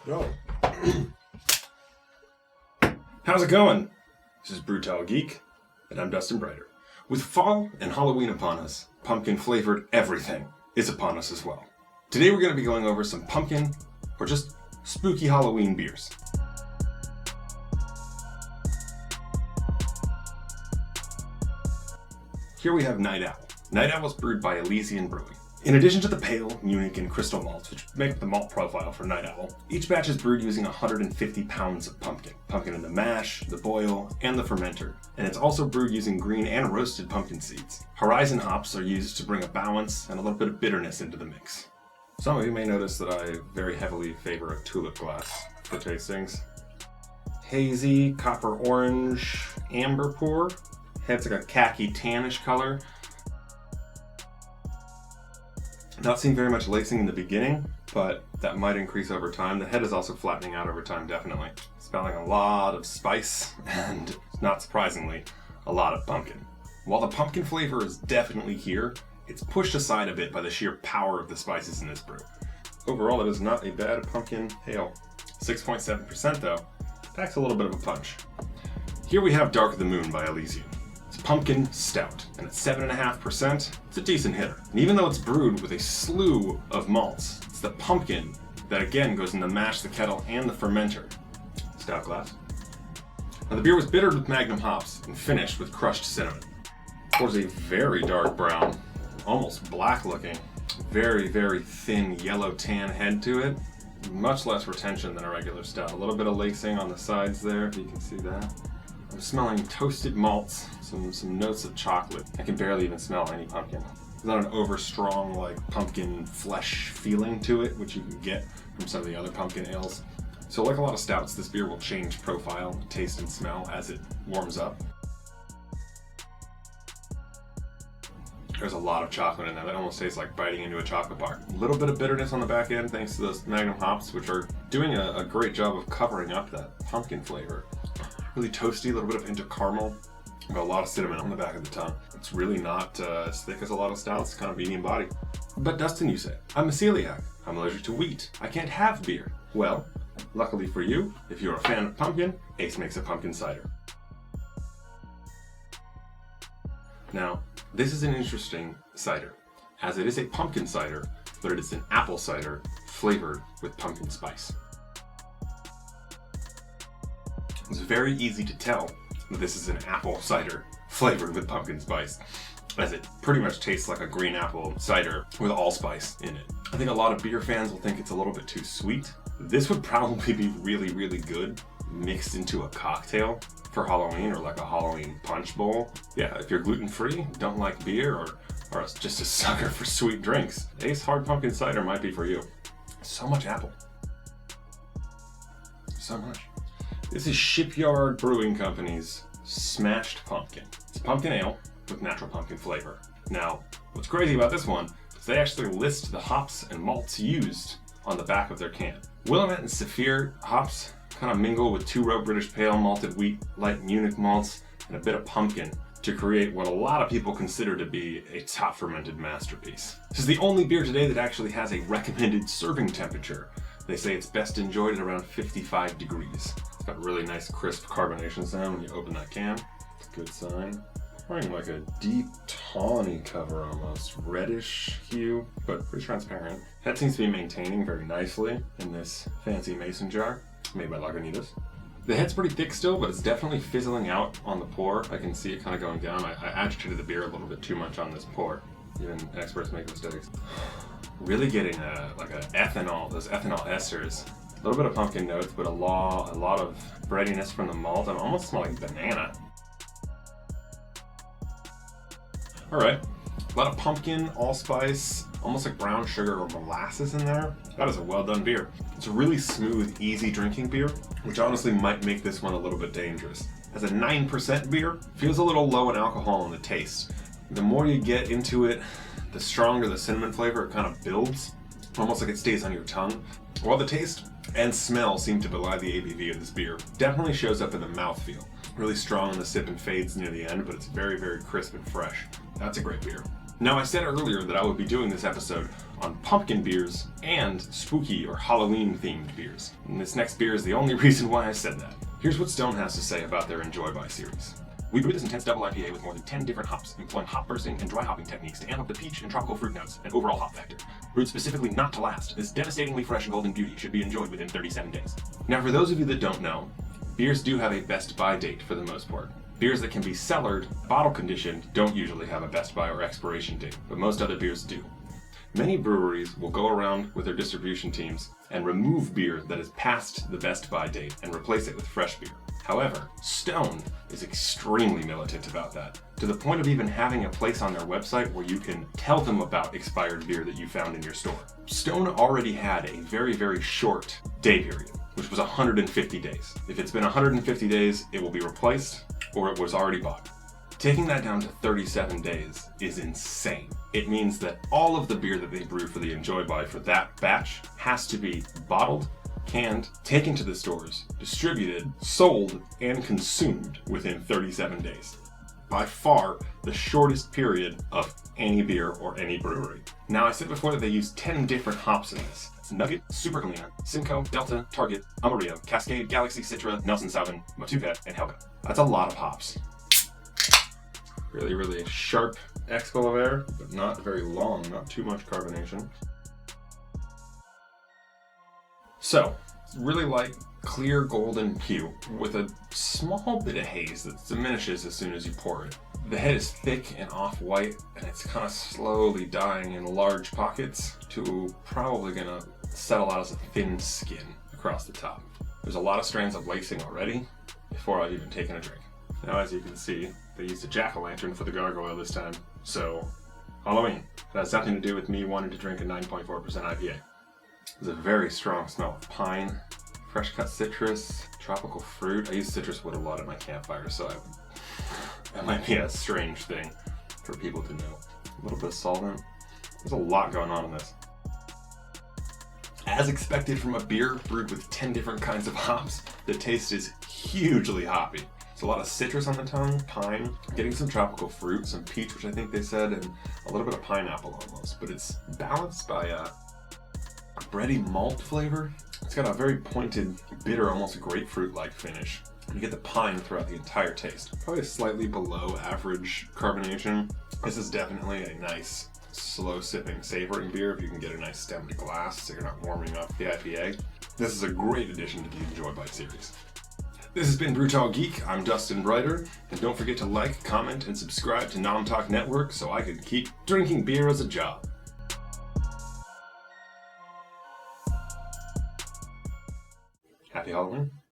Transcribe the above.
Go. How's it going? This is Brutal Geek, and I'm Dustin Brighter. With fall and Halloween upon us, pumpkin-flavored everything is upon us as well. Today we're going to be going over some pumpkin, or just spooky Halloween beers. Here we have Night Owl. Night Owl is brewed by Elysian Brewing. In addition to the pale, Munich, and crystal malts, which make up the malt profile for Night Owl, each batch is brewed using 150 pounds of pumpkin. Pumpkin in the mash, the boil, and the fermenter. And it's also brewed using green and roasted pumpkin seeds. Horizon hops are used to bring a balance and a little bit of bitterness into the mix. Some of you may notice that I very heavily favor a tulip glass for tastings. Hazy, copper orange, amber pour. Head's like a khaki tannish color. Not seeing very much lacing in the beginning, but that might increase over time. The head is also flattening out over time, definitely. Smelling a lot of spice, and not surprisingly, a lot of pumpkin. While the pumpkin flavor is definitely here, it's pushed aside a bit by the sheer power of the spices in this brew. Overall, it is not a bad pumpkin ale. 6.7% though, packs a little bit of a punch. Here we have Dark of the Moon by Elysian. It's pumpkin stout, and at 7.5%, it's a decent hitter. And even though it's brewed with a slew of malts, it's the pumpkin that again goes in the mash, the kettle, and the fermenter. Stout glass. Now the beer was bittered with Magnum hops and finished with crushed cinnamon. Pours a very dark brown, almost black looking, very, very thin yellow tan head to it. Much less retention than a regular stout. A little bit of lacing on the sides there, if you can see that. I'm smelling toasted malts, some notes of chocolate. I can barely even smell any pumpkin. There's not an over-strong, like, pumpkin flesh feeling to it, which you can get from some of the other pumpkin ales. So like a lot of stouts, this beer will change profile, taste, and smell as it warms up. There's a lot of chocolate in there. That almost tastes like biting into a chocolate bar. A little bit of bitterness on the back end thanks to those Magnum hops, which are doing a great job of covering up that pumpkin flavor. Really toasty, a little bit of hint of caramel, but a lot of cinnamon on the back of the tongue. It's really not as thick as a lot of stouts, kind of medium body. But Dustin, you say, I'm a celiac. I'm allergic to wheat. I can't have beer. Well, luckily for you, if you're a fan of pumpkin, Ace makes a pumpkin cider. Now, this is an interesting cider, as it is a pumpkin cider, but it is an apple cider flavored with pumpkin spice. It's very easy to tell that this is an apple cider flavored with pumpkin spice, as it pretty much tastes like a green apple cider with allspice in it. I think a lot of beer fans will think it's a little bit too sweet. This would probably be really, really good mixed into a cocktail for Halloween, or like a Halloween punch bowl. Yeah, if you're gluten-free, don't like beer, or just a sucker for sweet drinks, Ace Hard Pumpkin Cider might be for you. So much apple. So much. This is Shipyard Brewing Company's Smashed Pumpkin. It's a pumpkin ale with natural pumpkin flavor. Now, what's crazy about this one is they actually list the hops and malts used on the back of their can. Willamette and Saphir hops kind of mingle with 2-row British pale malted wheat, light Munich malts, and a bit of pumpkin to create what a lot of people consider to be a top fermented masterpiece. This is the only beer today that actually has a recommended serving temperature. They say it's best enjoyed at around 55 degrees. It's got really nice crisp carbonation sound when you open that can. It's a good sign. Wearing like a deep tawny cover almost, reddish hue, but pretty transparent. Head seems to be maintaining very nicely in this fancy mason jar, made by Lagunitas. The head's pretty thick still, but it's definitely fizzling out on the pour. I can see it kind of going down. I agitated the beer a little bit too much on this pour. Even experts make mistakes. Really getting like a ethanol, those ethanol esters. A little bit of pumpkin notes, but a lot of breadiness from the malt. I'm almost smelling banana. All right, a lot of pumpkin, allspice, almost like brown sugar or molasses in there. That is a well done beer. It's a really smooth, easy drinking beer, which honestly might make this one a little bit dangerous. As a 9% beer, feels a little low in alcohol in the taste. The more you get into it, the stronger the cinnamon flavor it kind of builds, almost like it stays on your tongue. While the taste and smell seem to belie the ABV of this beer, definitely shows up in the mouthfeel. Really strong in the sip and fades near the end, but it's very, very crisp and fresh. That's a great beer. Now, I said earlier that I would be doing this episode on pumpkin beers and spooky or Halloween themed beers. And this next beer is the only reason why I said that. Here's what Stone has to say about their Enjoy By series. We brewed this intense double IPA with more than 10 different hops, employing hop bursting and dry hopping techniques to amp up the peach and tropical fruit notes and overall hop factor. Brewed specifically not to last, this devastatingly fresh golden beauty should be enjoyed within 37 days. Now, for those of you that don't know, beers do have a best by date for the most part. Beers that can be cellared, bottle conditioned, don't usually have a best by or expiration date, but most other beers do. Many breweries will go around with their distribution teams and remove beer that is past the best by date and replace it with fresh beer. However, Stone is extremely militant about that, to the point of even having a place on their website where you can tell them about expired beer that you found in your store. Stone already had a very, very short day period, which was 150 days. If it's been 150 days, it will be replaced or it was already bought. Taking that down to 37 days is insane. It means that all of the beer that they brew for the Enjoy By for that batch has to be bottled, canned, taken to the stores, distributed, sold, and consumed within 37 days. By far the shortest period of any beer or any brewery. Now, I said before that they use 10 different hops in this. Nugget, Super Galena, Simcoe, Delta, Target, Amarillo, Cascade, Galaxy, Citra, Nelson Sauvin, Matuka, and Helga. That's a lot of hops. Really, really sharp exhale of air, but not very long, not too much carbonation. So, really light, clear golden hue with a small bit of haze that diminishes as soon as you pour it. The head is thick and off-white, and it's kind of slowly dying in large pockets to probably gonna settle out as a thin skin across the top. There's a lot of strands of lacing already before I've even taken a drink. Now, as you can see, they used a jack-o'-lantern for the gargoyle this time, so Halloween. That has something to do with me wanting to drink a 9.4% IPA. There's a very strong smell of pine, fresh cut citrus, tropical fruit. I use citrus wood a lot at my campfire, so that might be a strange thing for people to know. A little bit of solvent. There's a lot going on in this. As expected from a beer brewed with 10 different kinds of hops, the taste is hugely hoppy. There's a lot of citrus on the tongue, pine, getting some tropical fruit, some peach, which I think they said, and a little bit of pineapple almost, but it's balanced by a bready malt flavor. It's got a very pointed, bitter, almost grapefruit-like finish. You get the pine throughout the entire taste. Probably a slightly below average carbonation. This is definitely a nice, slow sipping, savoring beer if you can get a nice stemmed glass so you're not warming up the IPA. This is a great addition to the Enjoy By series. This has been Brew Talk Geek. I'm Dustin Brighter, and don't forget to like, comment, and subscribe to Nom Talk Network so I can keep drinking beer as a job. Happy Halloween.